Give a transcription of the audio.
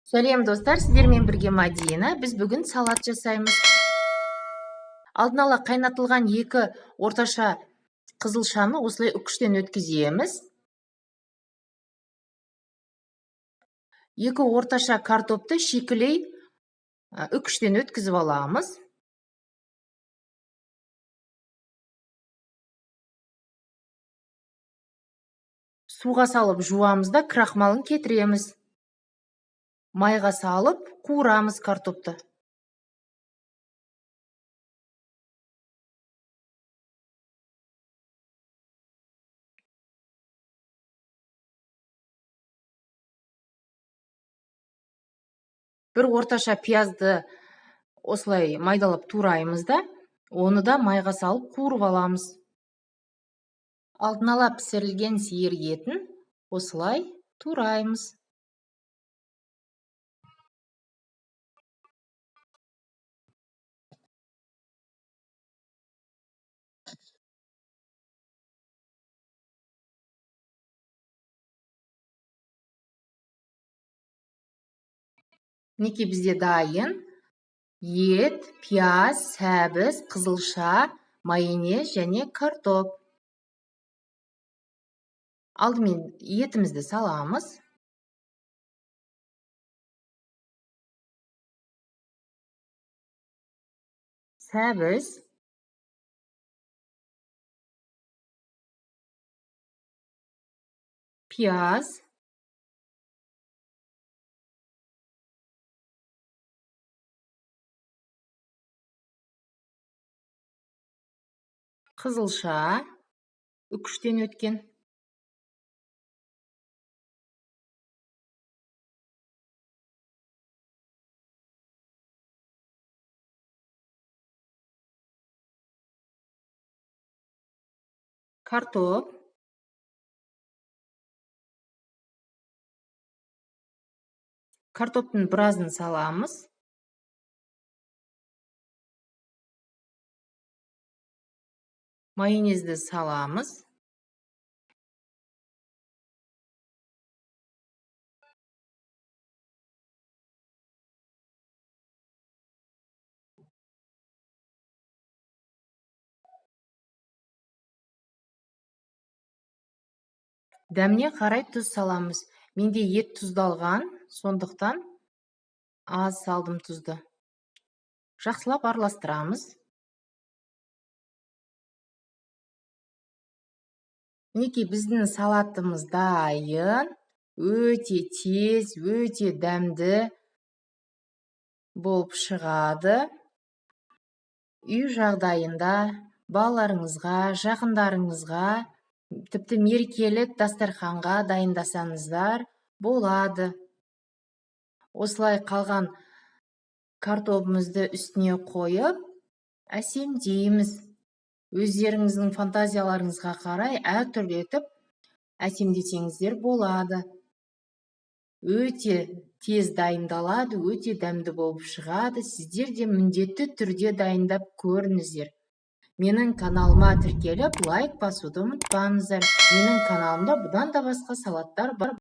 Сәлем достар, сіздермен бірге Мадина. Біз бүгін салат жасаймыз. Алдын ала қайнатылған 2 орташа қызылшаны осылай үкіштен өткіземіз. 2 орташа картопты шикілей үкіштен өткізіп аламыз. Суға салып жуамыз да крахмалын кетіреміз. Майға салып қуырамыз картопты. Бір орташа пиязды осылай майдалап тураймыз да, оны да майға салып қуырып аламыз. Алдын ала пісірілген сиыр етін осылай тураймыз. Мінекей бізде дайын ет, пияз, сәбіз, қызылша, майонез және картоп. Алдымен етімізді саламыз. Сәбіз, пияз, қызылша, үкіштен өткен. Картоп, картоптың біразын саламыз. Майонезді саламыз. Дәміне қарай тұз саламыз. Менде ет тұздалған, сондықтан аз салдым тұзды. Жақсылап араластырамыз. Мінекей біздің салатымыз дайын, өте тез, өте дәмді болып шығады. Үй жағдайында балаларыңызға, жақындарыңызға, тіпті мерекелік дастарханға дайындасаңыздар болады. Осылай қалған картопымызды үстіне қойып, әсемдейміз. Өздеріңіздің фантазияларыңызға қарай әртүрлі етіп әсемдесеңіздер болады. Өте тез дайындалады, өте дәмді болып шығады. Сіздер де міндетті түрде дайындап көріңіздер. Менің каналыма тіркеліп, лайк басуды ұмытпаңыздар. Менің каналымда бұдан да басқа салаттар бар.